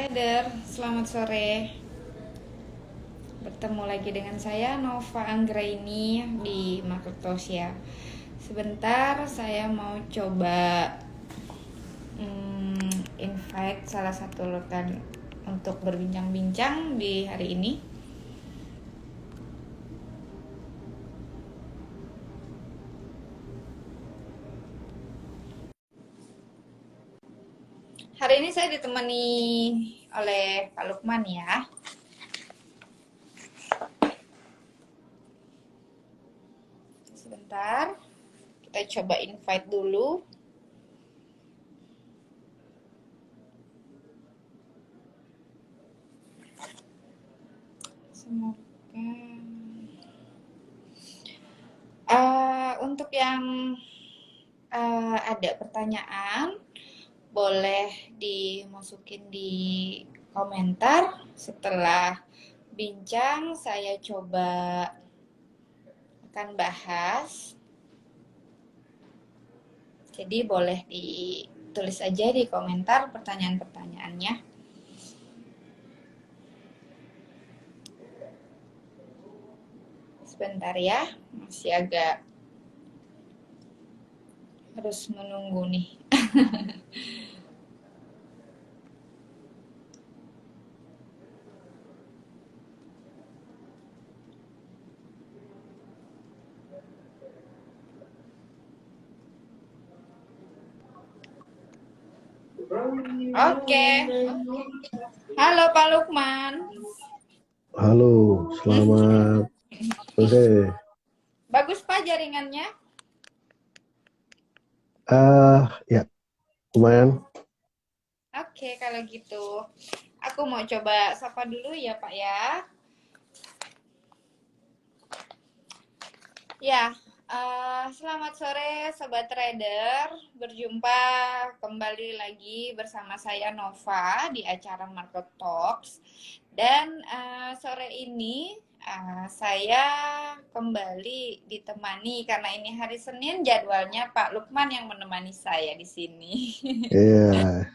trader, selamat sore. Bertemu lagi dengan saya Nova Anggraini di Marketosya. Sebentar saya mau coba invite salah satu rekan untuk berbincang-bincang di hari ini. Hari ini saya ditemani oleh Pak Lukman ya. Sebentar, kita coba invite dulu. Semoga untuk yang ada pertanyaan boleh dimasukin di komentar. Setelah bincang saya coba akan bahas. Jadi boleh ditulis aja di komentar pertanyaan-pertanyaannya. Sebentar ya, masih agak harus menunggu nih. Oke. Halo Pak Lukman. Halo, selamat sore. Bagus Pak jaringannya? Ya, lumayan. Oke, kalau gitu. Aku mau coba sapa dulu ya Pak ya. Ya, selamat sore Sobat Trader. Berjumpa kembali lagi bersama saya Nova di acara Market Talks. Dan sore ini saya kembali ditemani karena ini hari Senin, jadwalnya Pak Lukman yang menemani saya di sini. Iya.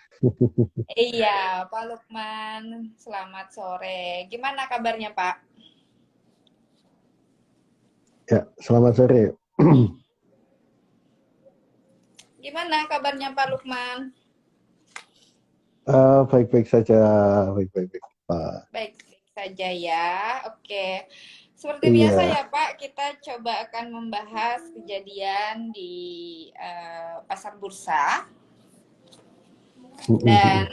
Iya, Pak Lukman, selamat sore. Gimana kabarnya Pak? Ya, selamat sore. Gimana kabarnya Pak Lukman? Baik-baik saja, baik-baik Pak. Baik-baik saja ya. Oke. Seperti biasa Iya. ya Pak, kita coba akan membahas kejadian di pasar bursa dan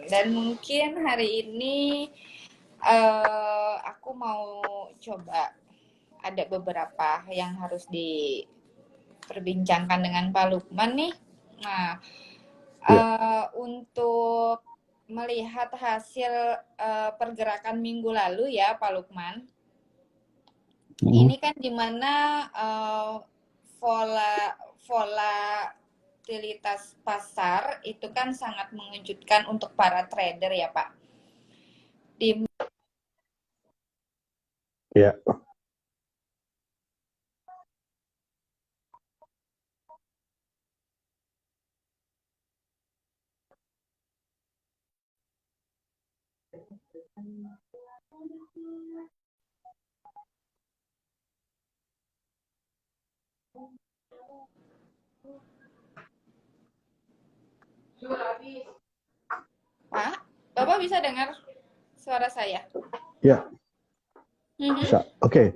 dan mungkin hari ini aku mau coba ada beberapa yang harus diperbincangkan dengan Pak Lukman nih. Nah, untuk melihat hasil pergerakan minggu lalu ya Pak Lukman, ini kan dimana volatilitas pasar itu kan sangat mengejutkan untuk para trader ya Pak. Ya. Pak, Bapak bisa dengar suara saya? Ya, bisa. Oke.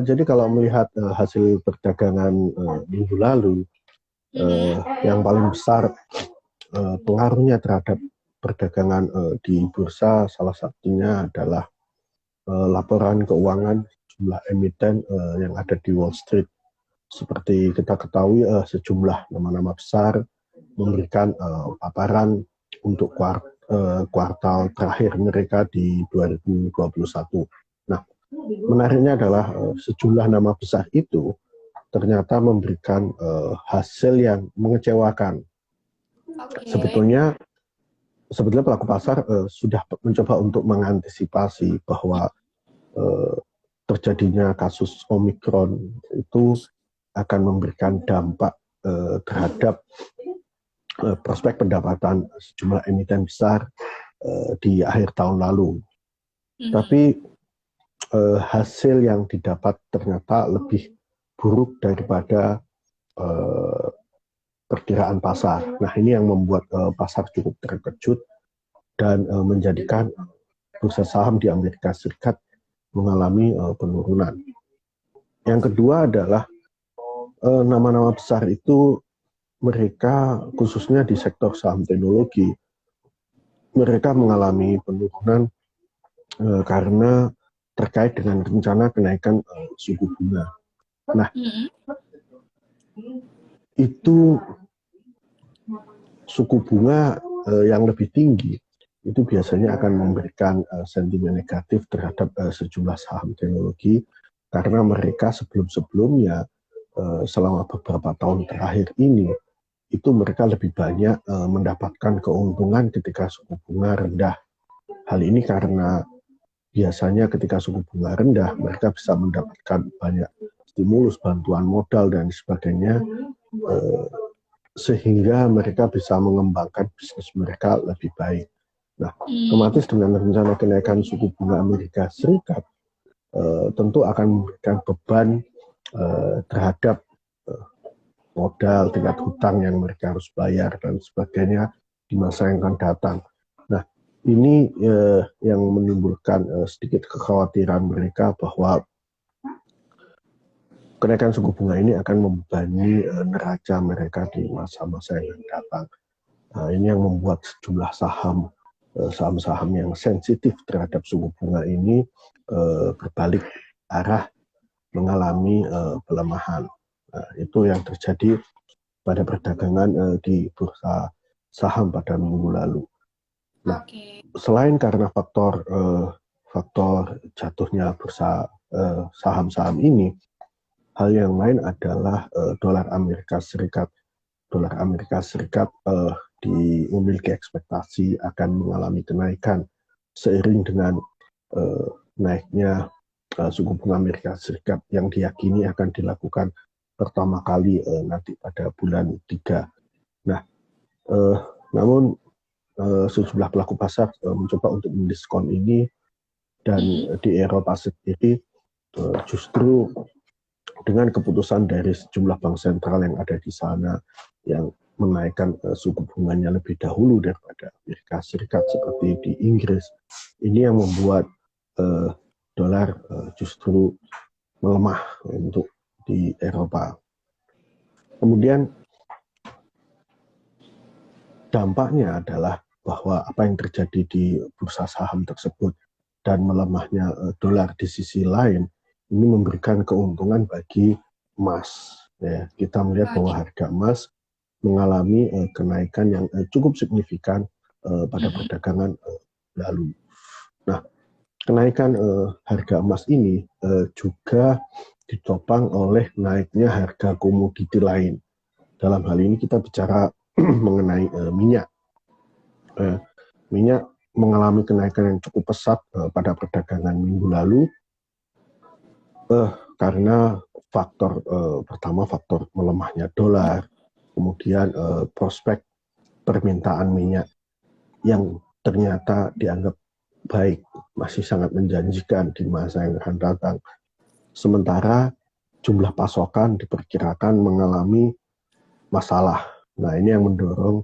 Jadi kalau melihat hasil perdagangan minggu lalu, yang paling besar pengaruhnya terhadap perdagangan di bursa salah satunya adalah laporan keuangan jumlah emiten yang ada di Wall Street. Seperti kita ketahui, sejumlah nama-nama besar memberikan paparan untuk kuartal terakhir mereka di 2021. Nah, menariknya adalah sejumlah nama besar itu ternyata memberikan hasil yang mengecewakan. Sebetulnya pelaku pasar sudah mencoba untuk mengantisipasi bahwa terjadinya kasus Omikron itu akan memberikan dampak terhadap prospek pendapatan sejumlah emiten besar di akhir tahun lalu. Tapi hasil yang didapat ternyata lebih buruk daripada perkiraan pasar. Nah, ini yang membuat pasar cukup terkejut dan menjadikan bursa saham di Amerika Serikat mengalami penurunan. Yang kedua adalah nama-nama besar itu mereka khususnya di sektor saham teknologi, mereka mengalami penurunan karena terkait dengan rencana kenaikan suku bunga. Nah, itu suku bunga yang lebih tinggi itu biasanya akan memberikan sentimen negatif terhadap sejumlah saham teknologi karena mereka sebelum-sebelumnya selama beberapa tahun terakhir ini itu mereka lebih banyak mendapatkan keuntungan ketika suku bunga rendah. Hal ini karena biasanya ketika suku bunga rendah mereka bisa mendapatkan banyak stimulus, bantuan modal dan sebagainya sehingga mereka bisa mengembangkan bisnis mereka lebih baik. Nah, otomatis dengan rencana kenaikan suku bunga Amerika Serikat tentu akan memberikan beban terhadap modal, tingkat hutang yang mereka harus bayar dan sebagainya di masa yang akan datang. Nah, ini yang menimbulkan sedikit kekhawatiran mereka bahwa kenaikan suku bunga ini akan membebani neraca mereka di masa-masa yang akan datang. Nah, ini yang membuat sejumlah saham-saham yang sensitif terhadap suku bunga ini berbalik arah mengalami pelemahan. Nah, itu yang terjadi pada perdagangan di bursa saham pada minggu lalu. Nah, selain karena faktor jatuhnya bursa saham-saham ini, hal yang lain adalah dolar Amerika Serikat. Dolar Amerika Serikat memiliki ekspektasi akan mengalami kenaikan seiring dengan naiknya suku bunga Amerika Serikat yang diyakini akan dilakukan pertama kali nanti pada bulan 3. Nah, namun sejumlah pelaku pasar mencoba untuk mendiskon ini dan di Eropa sendiri justru dengan keputusan dari sejumlah bank sentral yang ada di sana yang menaikkan suku bunganya lebih dahulu daripada Amerika Serikat seperti di Inggris, ini yang membuat dolar justru melemah untuk di Eropa. Kemudian dampaknya adalah bahwa apa yang terjadi di bursa saham tersebut dan melemahnya dolar di sisi lain ini memberikan keuntungan bagi emas. Ya, kita melihat bahwa harga emas mengalami kenaikan yang cukup signifikan pada perdagangan lalu. Nah, kenaikan harga emas ini juga ditopang oleh naiknya harga komoditi lain. Dalam hal ini kita bicara mengenai minyak. Minyak mengalami kenaikan yang cukup pesat pada perdagangan minggu lalu karena pertama faktor melemahnya dolar, kemudian prospek permintaan minyak yang ternyata dianggap baik, masih sangat menjanjikan di masa yang akan datang. Sementara jumlah pasokan diperkirakan mengalami masalah. Nah, ini yang mendorong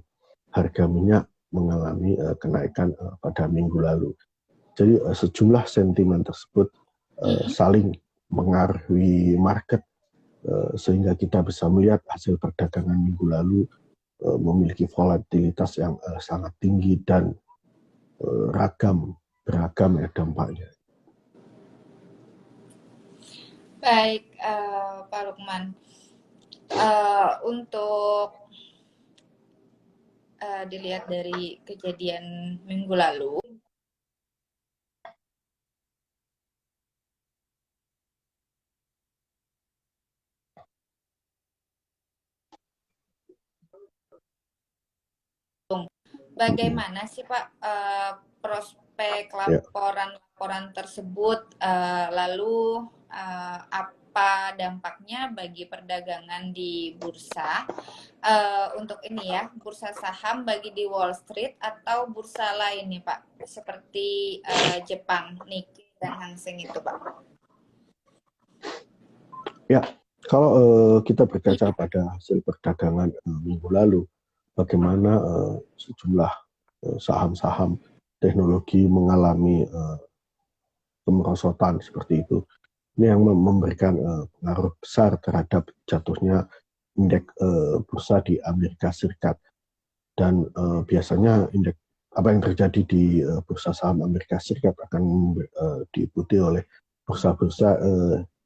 harga minyak mengalami kenaikan pada minggu lalu. Jadi sejumlah sentimen tersebut saling mengaruhi market sehingga kita bisa melihat hasil perdagangan minggu lalu memiliki volatilitas yang sangat tinggi dan beragam ya dampaknya. Baik, Pak Lukman. Untuk dilihat dari kejadian minggu lalu, bagaimana sih Pak prospek laporan tersebut, lalu apa dampaknya bagi perdagangan di bursa untuk ini ya, bursa saham bagi di Wall Street atau bursa lain nih Pak, seperti Jepang, Nikkei dan Hang Seng itu Pak? Ya, kalau kita berkaca pada hasil perdagangan minggu lalu, bagaimana sejumlah saham-saham teknologi mengalami kemerosotan seperti itu. Ini yang memberikan pengaruh besar terhadap jatuhnya indeks bursa di Amerika Serikat. Dan biasanya indeks apa yang terjadi di bursa saham Amerika Serikat akan diikuti oleh bursa-bursa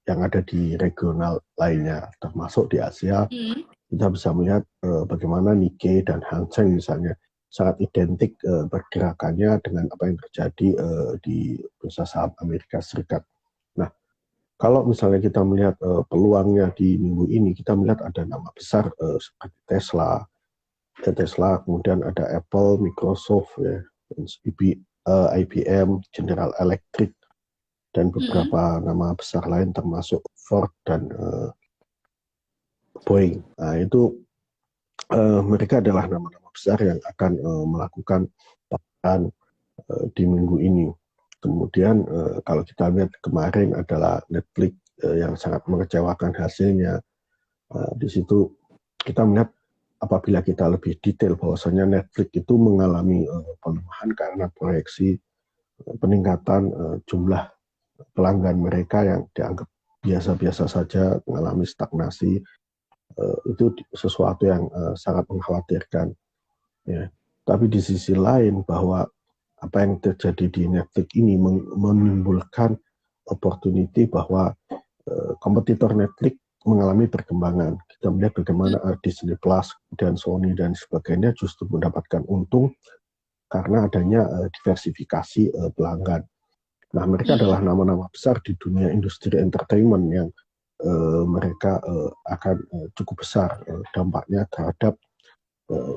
yang ada di regional lainnya, termasuk di Asia. Kita bisa melihat bagaimana Nikkei dan Hang Seng misalnya sangat identik pergerakannya dengan apa yang terjadi di bursa saham Amerika Serikat. Nah, kalau misalnya kita melihat peluangnya di minggu ini, kita melihat ada nama besar seperti Tesla, kemudian ada Apple, Microsoft, ya, IBM, General Electric, dan beberapa nama besar lain termasuk Ford dan Boeing. Nah, itu mereka adalah nama-nama besar yang akan melakukan paparan di minggu ini. Kemudian kalau kita lihat kemarin adalah Netflix yang sangat mengecewakan hasilnya. Di situ kita melihat apabila kita lebih detail bahwasanya Netflix itu mengalami pelemahan karena proyeksi peningkatan jumlah pelanggan mereka yang dianggap biasa-biasa saja, mengalami stagnasi. Itu sesuatu yang sangat mengkhawatirkan. Ya. Tapi di sisi lain bahwa apa yang terjadi di Netflix ini menimbulkan opportunity bahwa kompetitor Netflix mengalami perkembangan. Kita melihat bagaimana Disney Plus dan Sony dan sebagainya justru mendapatkan untung karena adanya diversifikasi pelanggan. Nah, mereka adalah nama-nama besar di dunia industri entertainment yang mereka akan cukup besar dampaknya terhadap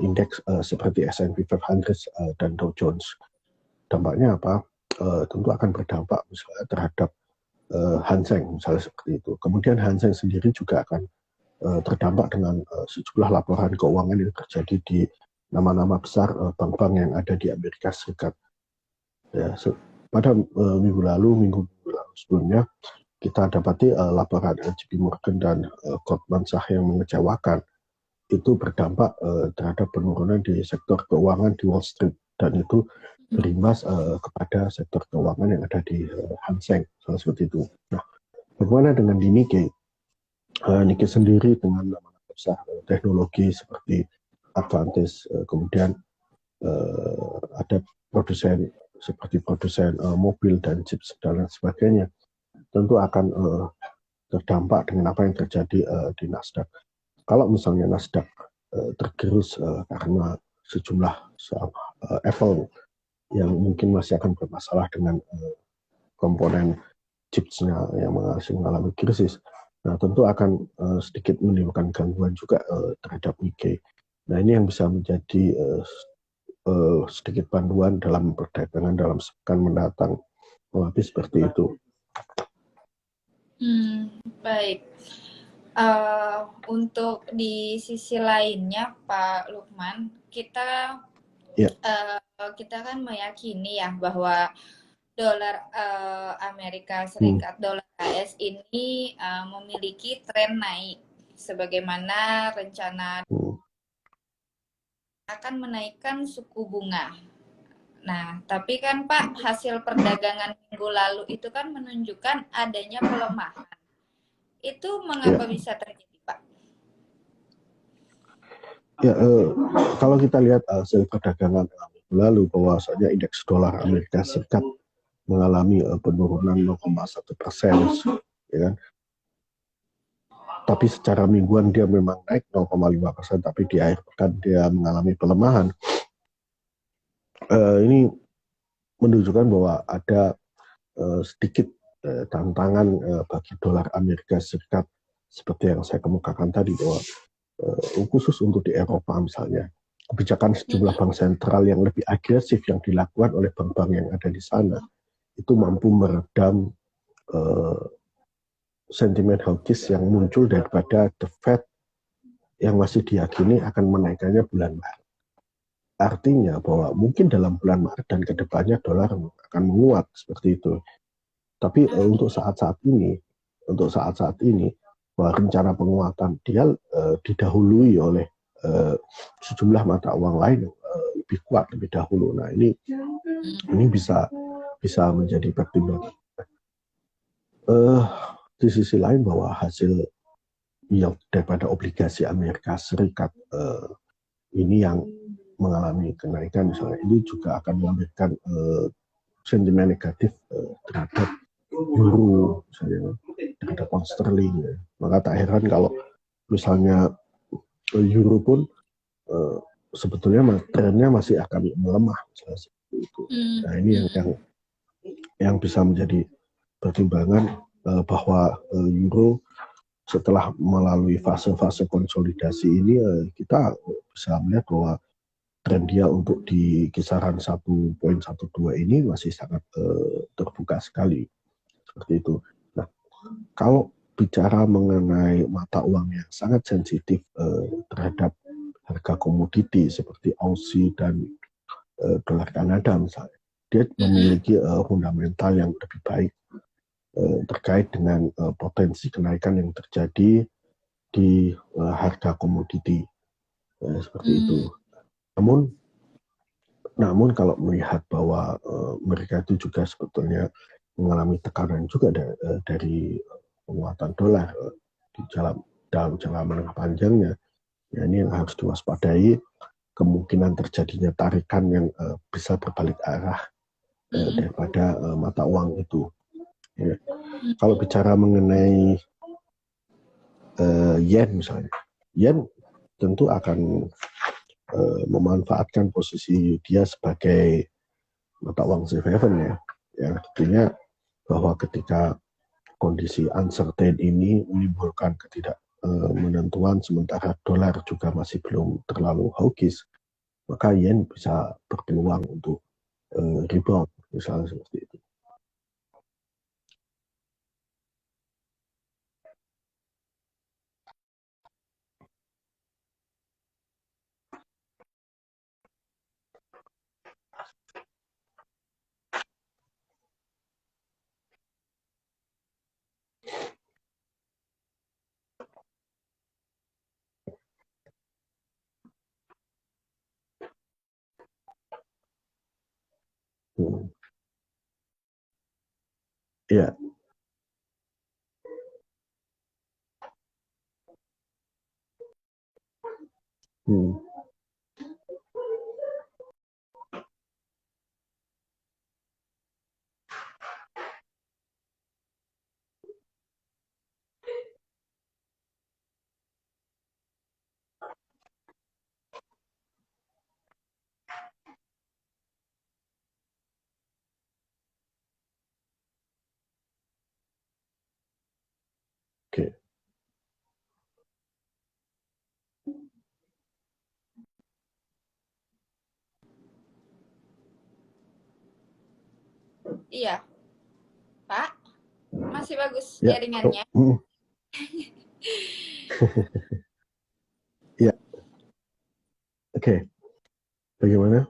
indeks seperti S&P 500 dan Dow Jones. Dampaknya apa? Tentu akan berdampak misalnya terhadap Hang Seng misalnya seperti itu. Kemudian Hang Seng sendiri juga akan terdampak dengan sejumlah laporan keuangan yang terjadi di nama-nama besar bank-bank yang ada di Amerika Serikat. Ya, pada minggu lalu sebelumnya kita dapati laporan JP Morgan dan Goldman Sachs yang mengecewakan. Itu berdampak terhadap penurunan di sektor keuangan di Wall Street dan itu berimbas kepada sektor keuangan yang ada di Hang Seng, seperti itu. Nah, bagaimana dengan di Nikkei? Nikkei sendiri dengan nama-nama besar teknologi seperti Advantage, kemudian ada produsen seperti produsen mobil dan chips dan lain sebagainya, tentu akan terdampak dengan apa yang terjadi di Nasdaq. Kalau misalnya Nasdaq tergerus karena sejumlah Apple yang mungkin masih akan bermasalah dengan komponen chipsnya yang masih mengalami krisis, nah tentu akan sedikit menimbulkan gangguan juga terhadap Nikkei. Nah, ini yang bisa menjadi sedikit panduan dalam perdagangan dalam sepekan mendatang. Lebih seperti itu. Baik. Untuk di sisi lainnya, Pak Lukman, kita kan meyakini ya bahwa dolar Amerika Serikat, dolar AS ini memiliki tren naik, sebagaimana rencana akan menaikkan suku bunga. Nah, tapi kan Pak, hasil perdagangan minggu lalu itu kan menunjukkan adanya pelemahan. Itu mengapa bisa terjadi, Pak? Ya, kalau kita lihat hasil perdagangan minggu lalu, bahwasanya indeks dolar Amerika Serikat mengalami penurunan 0,1%, ya kan? Tapi secara mingguan dia memang naik 0,5%, tapi di akhir pekan dia mengalami pelemahan. Ini menunjukkan bahwa ada sedikit tantangan bagi dolar Amerika Serikat seperti yang saya kemukakan tadi, bahwa khusus untuk di Eropa misalnya, kebijakan sejumlah bank sentral yang lebih agresif yang dilakukan oleh bank-bank yang ada di sana itu mampu meredam sentimen hawkish yang muncul daripada The Fed yang masih diyakini akan menaikkannya bulan Maret. Artinya bahwa mungkin dalam bulan Maret dan kedepannya dolar akan menguat seperti itu. Tapi untuk saat-saat ini, bahwa rencana penguatan dia didahului oleh sejumlah mata uang lain yang lebih kuat lebih dahulu. Nah ini bisa menjadi pertimbangan. Di sisi lain bahwa hasil yield daripada obligasi Amerika Serikat ini yang mengalami kenaikan misalnya, ini juga akan memberikan sentimen negatif terhadap euro misalnya, terhadap pound sterling ya. Maka tak heran kalau misalnya euro pun sebetulnya trennya masih akan melemah misalnya seperti itu. Nah ini yang bisa menjadi pertimbangan bahwa euro setelah melalui fase-fase konsolidasi ini kita bisa melihat bahwa tren dia untuk di kisaran 1,12 ini masih sangat terbuka sekali seperti itu. Nah, kalau bicara mengenai mata uang yang sangat sensitif terhadap harga komoditi seperti Aussie dan dolar Kanada misalnya, dia memiliki fundamental yang lebih baik terkait dengan potensi kenaikan yang terjadi di harga komoditi seperti itu. Namun kalau melihat bahwa mereka itu juga sebetulnya mengalami tekanan juga dari penguatan dolar di dalam jangka menengah panjangnya, ya ini yang harus diwaspadai, kemungkinan terjadinya tarikan yang bisa berbalik arah daripada mata uang itu. Ya. Kalau bicara mengenai yen misalnya, yen tentu akan memanfaatkan posisi dia sebagai mata uang safe haven ya. Yang artinya bahwa ketika kondisi uncertain ini menimbulkan ketidakmenentuan sementara dolar juga masih belum terlalu hawkish, maka yen bisa berpeluang untuk rebound misalnya seperti itu. Ya. Oke. Iya, Pak, masih bagus Ya. jaringannya. Ya. Oke. Bagaimana?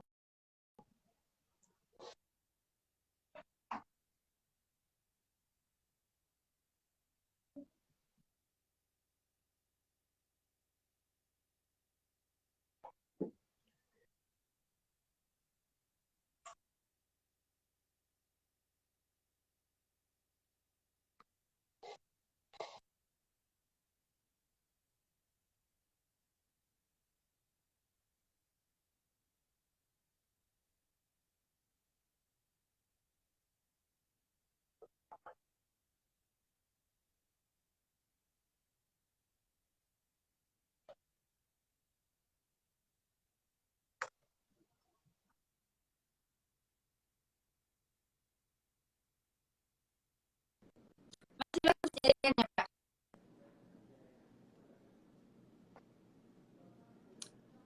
Masih bagus jaringannya, Pak.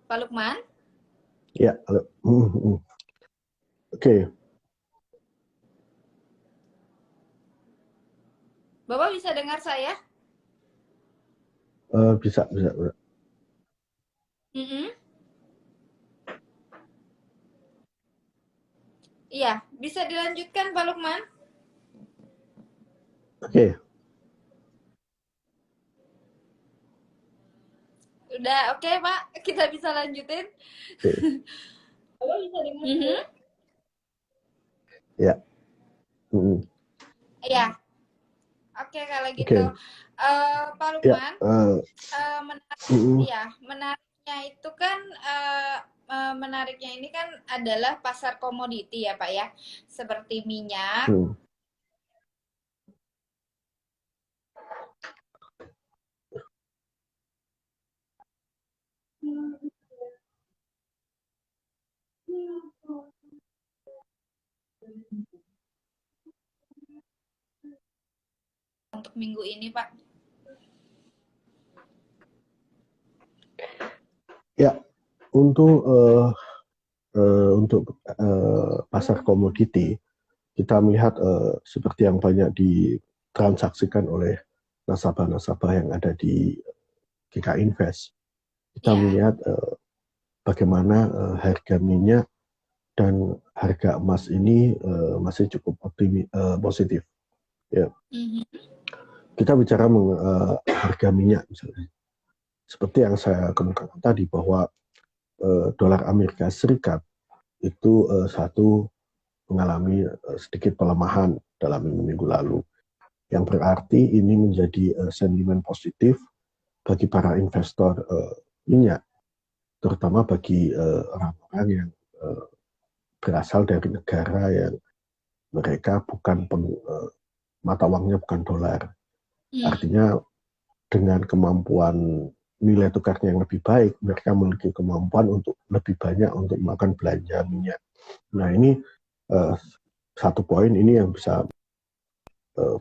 Pak Lukman? Ya. Oke. Bapak bisa dengar saya? Bisa. Mm-mm. Iya, bisa dilanjutkan Pak Lukman? Oke, Udah oke Pak, kita bisa lanjutin. oke, Mhm. ya, mm, Iya, oke kalau gitu. oke, Pak ya, Lukman, menarik, mm, ya menariknya itu kan menariknya ini kan adalah pasar komoditi ya Pak ya, seperti minyak. mm. Untuk minggu ini Pak. Ya, untuk pasar komoditi, kita melihat seperti yang banyak ditransaksikan oleh nasabah-nasabah yang ada di GK Invest. Kita Ya. melihat bagaimana harga minyak dan harga emas ini masih cukup positif. Ya. Mhm. Kita bicara harga minyak misalnya. Seperti yang saya kemukakan tadi bahwa dolar Amerika Serikat itu satu mengalami sedikit pelemahan dalam minggu-minggu lalu. Yang berarti ini menjadi sentimen positif bagi para investor minyak, terutama bagi orang-orang yang uh, berasal dari negara yang mereka bukan mata uangnya bukan dolar. Hmm. Artinya dengan kemampuan nilai tukarnya yang lebih baik, mereka memiliki kemampuan untuk lebih banyak untuk melakukan belanja minyak. Nah ini uh, satu poin ini yang bisa uh,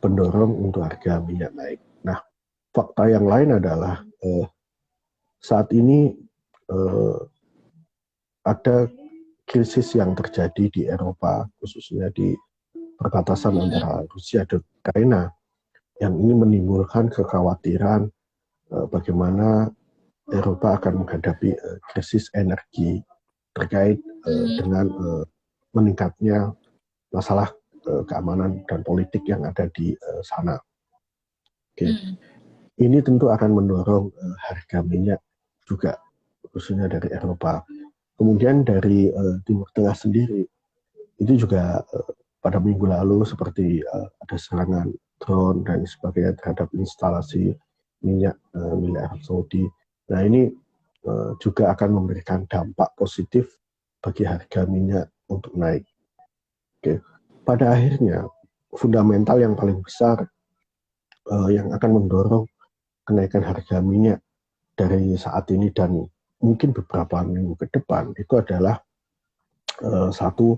pendorong untuk harga minyak naik. Nah fakta yang lain adalah saat ini uh, ada krisis yang terjadi di Eropa, khususnya di perbatasan antara Rusia dan Ukraina, yang ini menimbulkan kekhawatiran bagaimana Eropa akan menghadapi krisis energi terkait Mhm. dengan meningkatnya masalah keamanan dan politik yang ada di sana. Oke. Hmm. Ini tentu akan mendorong harga minyak juga, khususnya dari Eropa. Kemudian dari Timur Tengah sendiri, itu juga pada minggu lalu seperti ada serangan drone dan sebagainya terhadap instalasi minyak milik Arab Saudi. Nah ini juga akan memberikan dampak positif bagi harga minyak untuk naik. Oke. Pada akhirnya fundamental yang paling besar yang akan mendorong kenaikan harga minyak dari saat ini dan mungkin beberapa minggu ke depan itu adalah satu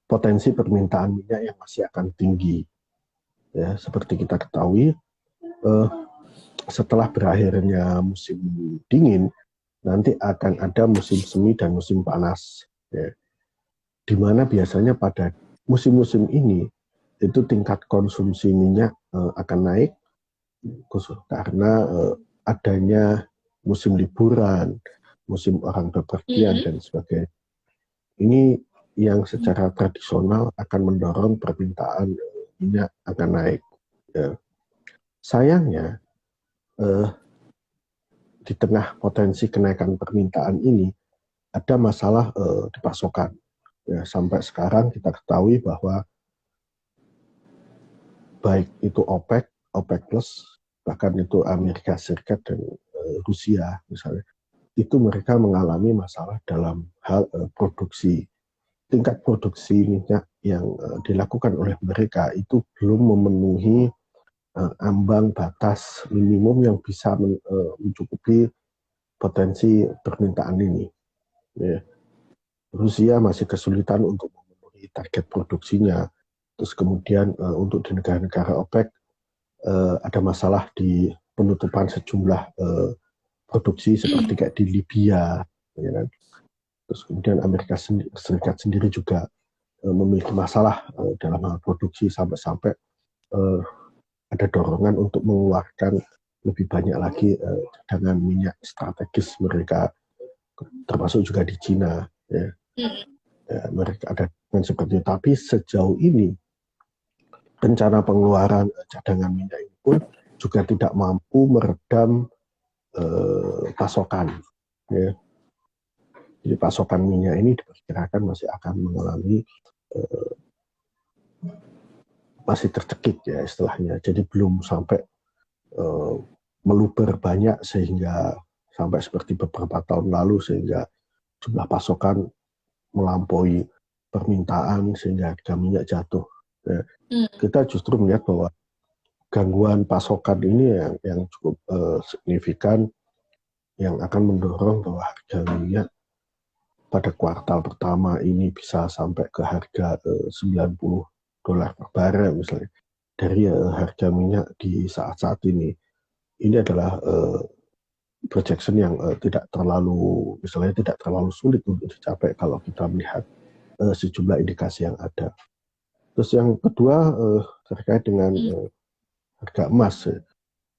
potensi permintaan minyak yang masih akan tinggi. Ya, seperti kita ketahui, eh, setelah berakhirnya musim dingin, nanti akan ada musim semi dan musim panas. Ya. Di mana biasanya pada musim-musim ini itu tingkat konsumsi minyak akan naik, khusus karena adanya musim liburan, musim orang bepergian Mhm. dan sebagainya. Ini yang secara tradisional akan mendorong permintaan minyak akan naik. Ya. Sayangnya, eh, di tengah potensi kenaikan permintaan ini, ada masalah di pasokan. Ya, sampai sekarang kita ketahui bahwa baik itu OPEC, OPEC Plus, bahkan itu Amerika Serikat dan Rusia misalnya, itu mereka mengalami masalah dalam hal produksi. Tingkat produksi minyak yang dilakukan oleh mereka itu belum memenuhi ambang batas minimum yang bisa mencukupi potensi permintaan ini. Ya. Rusia masih kesulitan untuk memenuhi target produksinya. Terus kemudian untuk di negara-negara OPEC ada masalah di penutupan sejumlah produksi seperti kayak di Libya, ya kan? Terus kemudian Amerika Serikat sendiri juga memiliki masalah dalam hal produksi sampai-sampai ada dorongan untuk mengeluarkan lebih banyak lagi cadangan minyak strategis mereka, termasuk juga di Cina, ya. Ya, mereka ada yang seperti itu. Tapi sejauh ini rencana pengeluaran cadangan minyak ini pun juga tidak mampu meredam pasokan, ya. Jadi pasokan minyak ini diperkirakan masih akan mengalami masih tercekik, ya istilahnya. Jadi belum sampai meluber banyak sehingga sampai seperti beberapa tahun lalu, sehingga jumlah pasokan melampaui permintaan sehingga harga minyak jatuh. Ya. Kita justru melihat bahwa gangguan pasokan ini yang cukup signifikan, yang akan mendorong bahwa harga minyak pada kuartal pertama ini bisa sampai ke harga $90 per barel misalnya. Dari harga minyak di saat-saat ini adalah projection yang tidak terlalu, misalnya tidak terlalu sulit untuk dicapai kalau kita melihat sejumlah indikasi yang ada. Terus yang kedua terkait dengan harga emas.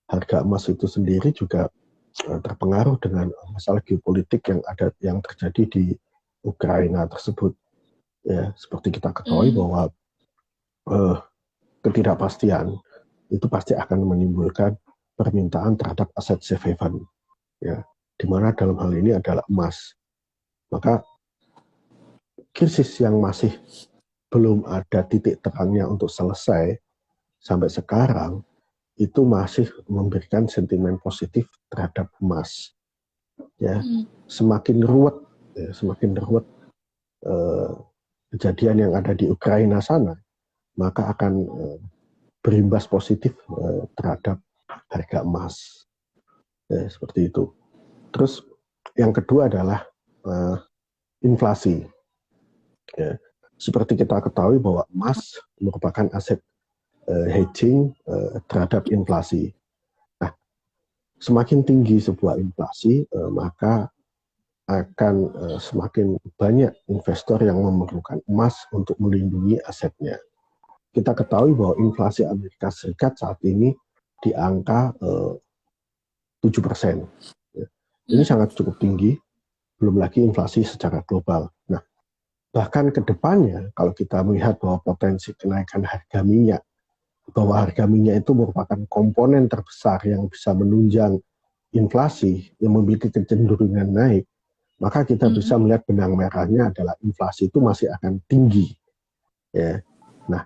Harga emas itu sendiri juga terpengaruh dengan masalah geopolitik yang terjadi di Ukraina tersebut. Ya, seperti kita ketahui bahwa ketidakpastian itu pasti akan menimbulkan permintaan terhadap aset safe haven, ya, di mana dalam hal ini adalah emas. Maka krisis yang masih belum ada titik terangnya untuk selesai sampai sekarang itu masih memberikan sentimen positif terhadap emas. Ya, semakin ruwet kejadian yang ada di Ukraina sana, maka akan berimbas positif terhadap harga emas. Ya, seperti itu. Terus yang kedua adalah inflasi. Ya, seperti kita ketahui bahwa emas merupakan aset hedging terhadap inflasi. Nah, semakin tinggi sebuah inflasi, maka akan semakin banyak investor yang memerlukan emas untuk melindungi asetnya. Kita ketahui bahwa inflasi Amerika Serikat saat ini di angka 7%. Ini sangat cukup tinggi, belum lagi inflasi secara global. Nah, bahkan ke depannya, kalau kita melihat bahwa potensi kenaikan harga minyak, bahwa harga minyak itu merupakan komponen terbesar yang bisa menunjang inflasi yang memiliki kecenderungan naik, maka kita bisa melihat benang merahnya adalah inflasi itu masih akan tinggi. Ya. Nah,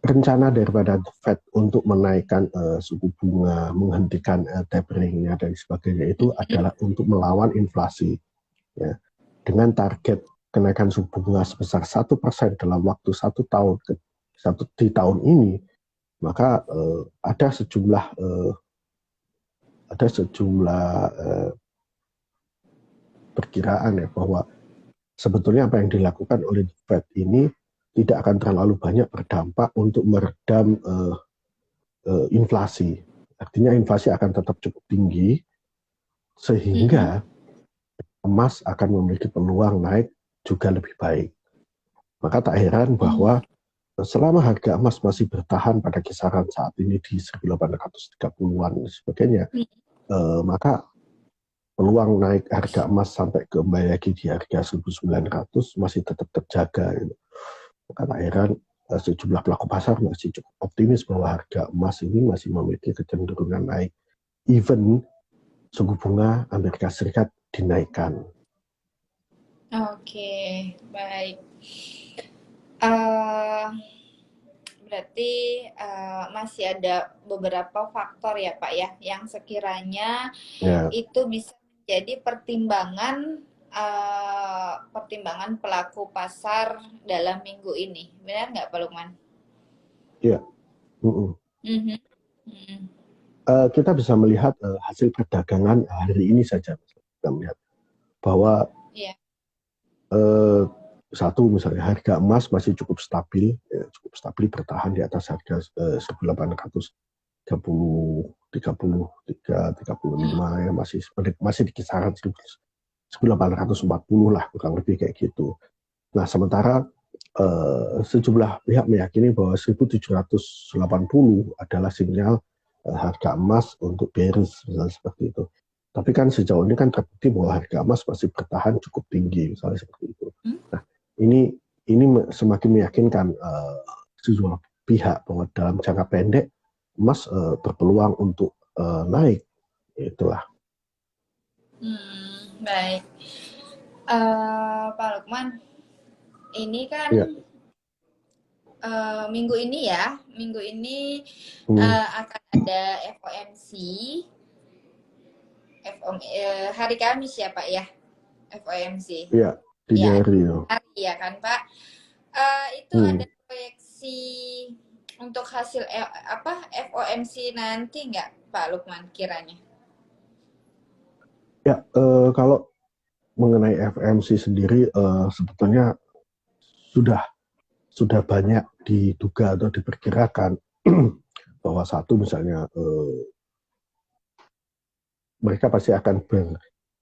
rencana daripada The Fed untuk menaikkan suku bunga, menghentikan tapering-nya dan sebagainya itu adalah untuk melawan inflasi. Ya. Dengan target kenaikan suku bunga sebesar 1% dalam waktu 1 tahun di tahun ini, maka ada sejumlah perkiraan ya bahwa sebetulnya apa yang dilakukan oleh The Fed ini tidak akan terlalu banyak berdampak untuk meredam inflasi. Artinya inflasi akan tetap cukup tinggi sehingga emas akan memiliki peluang naik juga lebih baik. Maka tak heran bahwa selama harga emas masih bertahan pada kisaran saat ini di 1830-an dan sebagainya, maka peluang naik harga emas sampai kembali lagi di harga 1900 masih tetap terjaga. Gitu. Maka tak heran sejumlah pelaku pasar masih cukup optimis bahwa harga emas ini masih memiliki kecenderungan naik. Even suku bunga Amerika Serikat dinaikkan. Oke, baik. Berarti masih ada beberapa faktor ya Pak ya, yang sekiranya itu bisa menjadi pertimbangan pelaku pasar dalam minggu ini. Benar nggak Pak Lukman? Iya. Kita bisa melihat hasil perdagangan hari ini saja. Kita melihat bahwa satu misalnya harga emas masih cukup stabil bertahan di atas harga 1833, 35 ya, masih di kisaran 1840 lah, kurang lebih kayak gitu. Nah, sementara sejumlah pihak meyakini bahwa 1780 adalah sinyal harga emas untuk bearish misalnya seperti itu. Tapi kan sejauh ini kan terbukti bahwa harga emas masih bertahan cukup tinggi misalnya seperti itu. Nah, ini semakin meyakinkan sejumlah pihak bahwa dalam jangka pendek emas berpeluang untuk naik. Itulah. Baik. Pak Lukman, ini kan Ya. minggu ini akan ada FOMC. Hari Kamis ya Pak ya, FOMC. Iya, dini hari. Hari ya kan Pak. Itu ada proyeksi untuk hasil FOMC nanti nggak Pak Lukman kiranya? Ya, kalau mengenai FOMC sendiri sebetulnya sudah banyak diduga atau diperkirakan bahwa satu misalnya mereka pasti akan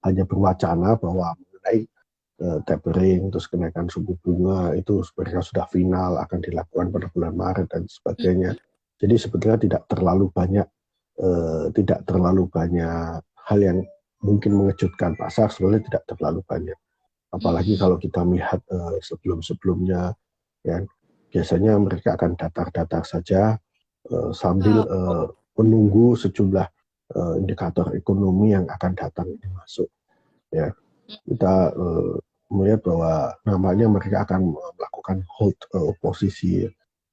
hanya berwacana bahwa mengenai tapering, terus kenaikan suku bunga itu mereka sudah final akan dilakukan pada bulan Maret dan sebagainya. Jadi sebetulnya tidak terlalu banyak hal yang mungkin mengejutkan pasar, sebenarnya tidak terlalu banyak. Apalagi kalau kita melihat sebelum-sebelumnya, ya, biasanya mereka akan datar-datar saja sambil menunggu sejumlah indikator ekonomi yang akan datang ini masuk. Ya, kita melihat bahwa namanya mereka akan melakukan hold posisi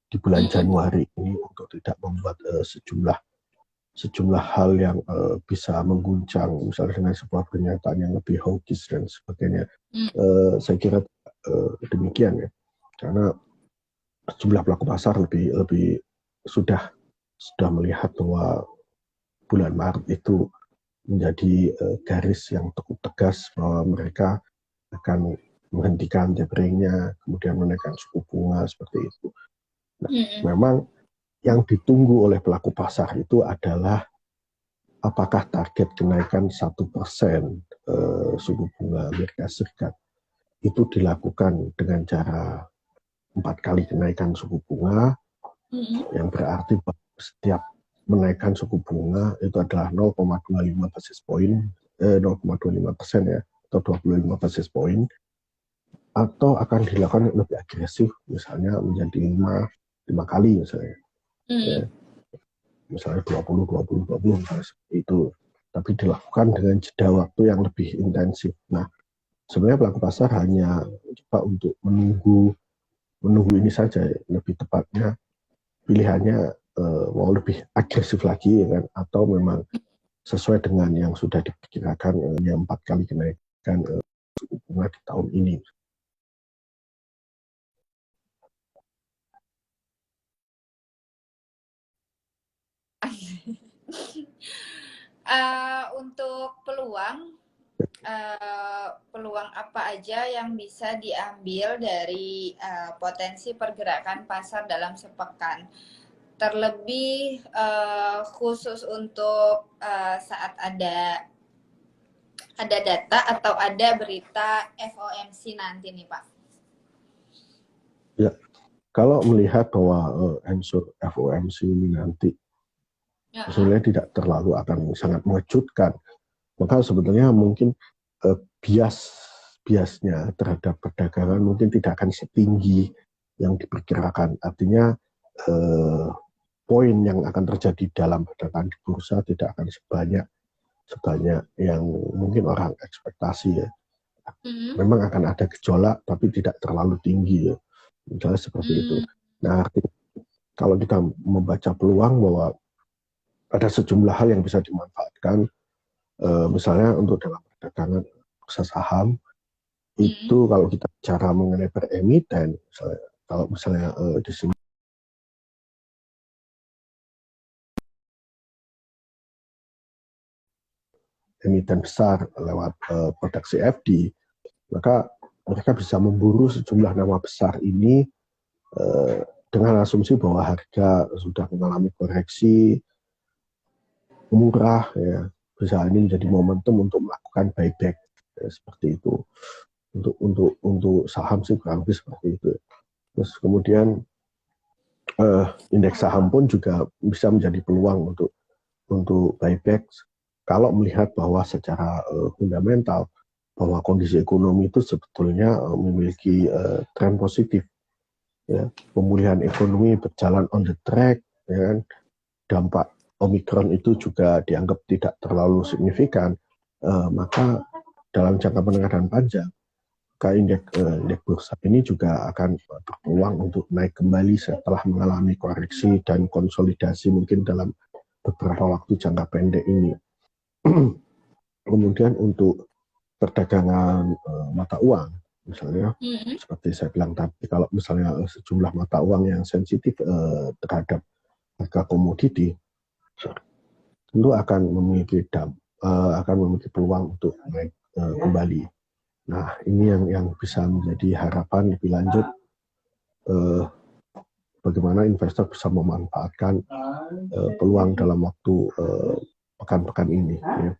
di bulan Januari ini untuk tidak membuat sejumlah hal yang bisa mengguncang, misalnya dengan sebuah pernyataan yang lebih hawkish dan sebagainya. Saya kira demikian ya, karena jumlah pelaku pasar lebih sudah melihat bahwa bulan Maret itu menjadi garis yang cukup tegas bahwa mereka akan menghentikan taperingnya, kemudian menaikkan suku bunga seperti itu. Nah, memang yang ditunggu oleh pelaku pasar itu adalah apakah target kenaikan 1% suku bunga Amerika Serikat itu dilakukan dengan cara 4 kali kenaikan suku bunga, yang berarti setiap menaikkan suku bunga itu adalah 0,25 basis point, 0,25% ya, atau 25 basis point, atau akan dilakukan lebih agresif, misalnya menjadi 5 kali misalnya. Ya, misalnya 20 misalnya seperti itu, tapi dilakukan dengan jeda waktu yang lebih intensif. Nah, sebenarnya pelaku pasar hanya coba untuk menunggu ini saja, lebih tepatnya pilihannya mau lebih agresif lagi ya kan, atau memang sesuai dengan yang sudah diperkirakan yang 4 kali kenaikan suku bunga di tahun ini. Untuk peluang apa aja yang bisa diambil dari potensi pergerakan pasar dalam sepekan, terlebih khusus untuk saat ada data atau ada berita FOMC nanti nih Pak? Ya, kalau melihat bahwa unsur FOMC ini nanti sebenarnya tidak terlalu akan sangat mengejutkan, maka sebetulnya mungkin biasnya terhadap perdagangan mungkin tidak akan setinggi yang diperkirakan. Artinya poin yang akan terjadi dalam perdagangan di bursa tidak akan sebanyak yang mungkin orang ekspektasi ya. Memang akan ada gejolak tapi tidak terlalu tinggi ya, misalnya seperti itu. Nah, kalau kita membaca peluang bahwa ada sejumlah hal yang bisa dimanfaatkan, misalnya untuk dalam perdagangan bursa saham itu, kalau kita bicara mengenai per emiten, kalau misalnya di sini emiten besar lewat produk CFD, maka mereka bisa memburu sejumlah nama besar ini dengan asumsi bahwa harga sudah mengalami koreksi murah ya, bisa ini menjadi momentum untuk melakukan buyback ya, seperti itu. Untuk saham sih kurang lebih seperti itu. Terus kemudian indeks saham pun juga bisa menjadi peluang untuk untuk buyback kalau melihat bahwa secara fundamental bahwa kondisi ekonomi itu sebetulnya memiliki tren positif. Ya, pemulihan ekonomi berjalan on the track, ya kan? Dampak Omikron itu juga dianggap tidak terlalu signifikan, maka dalam jangka menengah dan panjang, indeks bursa ini juga akan berpeluang untuk naik kembali setelah mengalami koreksi dan konsolidasi mungkin dalam beberapa waktu jangka pendek ini. Kemudian untuk perdagangan mata uang, misalnya seperti saya bilang tadi, kalau misalnya sejumlah mata uang yang sensitif terhadap harga komoditi, tentu akan memiliki peluang untuk naik kembali. Nah, ini yang bisa menjadi harapan lebih lanjut bagaimana investor bisa memanfaatkan peluang dalam waktu pekan-pekan ini. Ya.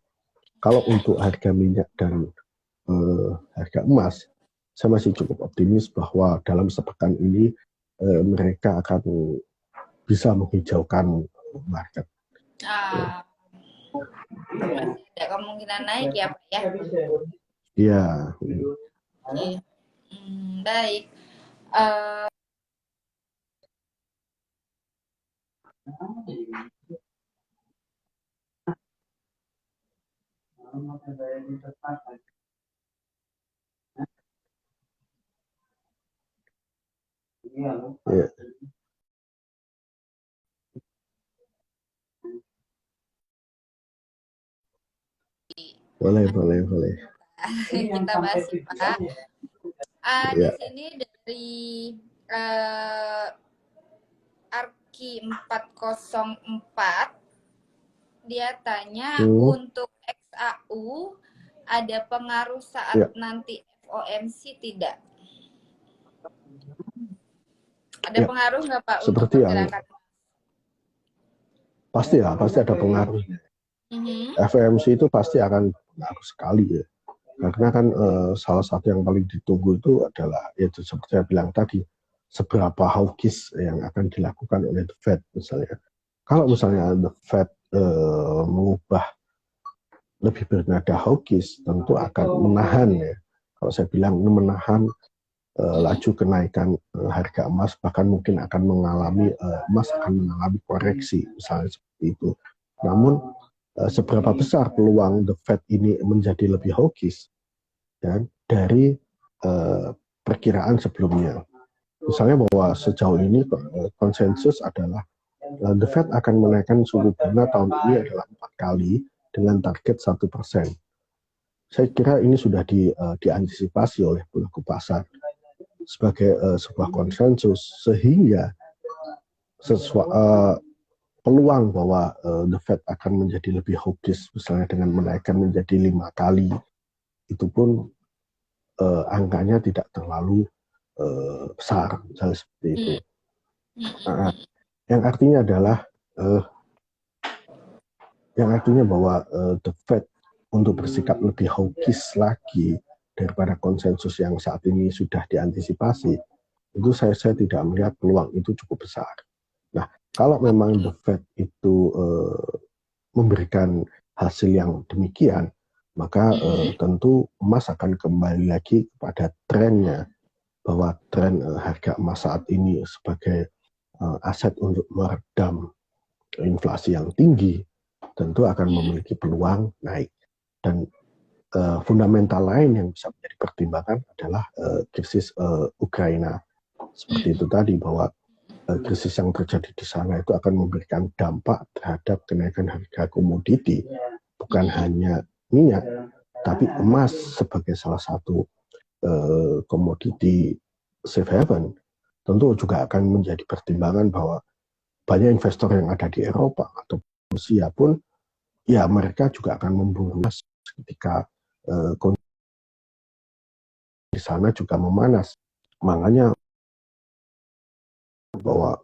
Kalau untuk harga minyak dan harga emas, saya masih cukup optimis bahwa dalam sepekan ini mereka akan bisa menghijaukan market. Ada kemungkinan naik ya Pak ya? Iya. Okay. Baik. Ya. Boleh. Kita bahas Pak. Di sini dari Arki 404 dia tanya untuk XAU ada pengaruh saat nanti FOMC tidak? Ada pengaruh nggak Pak seperti untuk pergerakan? Pasti ada pengaruhnya. FOMC itu pasti akan pengaruh sekali ya. Karena kan salah satu yang paling ditunggu itu adalah yaitu seperti saya bilang tadi, seberapa hawkish yang akan dilakukan oleh The Fed misalnya. Kalau misalnya The Fed mengubah lebih bernada hawkish, tentu akan menahan ya. Kalau saya bilang menahan laju kenaikan harga emas, bahkan mungkin akan mengalami emas akan mengalami koreksi misalnya seperti itu. Namun seberapa besar peluang The Fed ini menjadi lebih hawkish dan dari perkiraan sebelumnya. Misalnya bahwa sejauh ini konsensus adalah The Fed akan menaikkan suku bunga tahun ini adalah 4 kali dengan target 1%. Saya kira ini sudah diantisipasi oleh pelaku pasar sebagai sebuah konsensus, sehingga peluang bahwa The Fed akan menjadi lebih hawkish misalnya dengan menaikkan menjadi 5 kali itu pun angkanya tidak terlalu besar misalnya seperti itu. Yang artinya bahwa The Fed untuk bersikap lebih hawkish lagi daripada konsensus yang saat ini sudah diantisipasi, itu saya tidak melihat peluang itu cukup besar. Nah, kalau memang The Fed itu memberikan hasil yang demikian, maka tentu emas akan kembali lagi kepada trennya, bahwa tren harga emas saat ini sebagai aset untuk meredam inflasi yang tinggi tentu akan memiliki peluang naik. Dan fundamental lain yang bisa menjadi pertimbangan adalah krisis Ukraina. Seperti itu tadi, bahwa krisis yang terjadi di sana itu akan memberikan dampak terhadap kenaikan harga komoditi, bukan hanya minyak, tapi emas sebagai salah satu komoditi safe haven, tentu juga akan menjadi pertimbangan bahwa banyak investor yang ada di Eropa atau Rusia pun, ya mereka juga akan memburu emas ketika kondisi di sana juga memanas. Makanya bahwa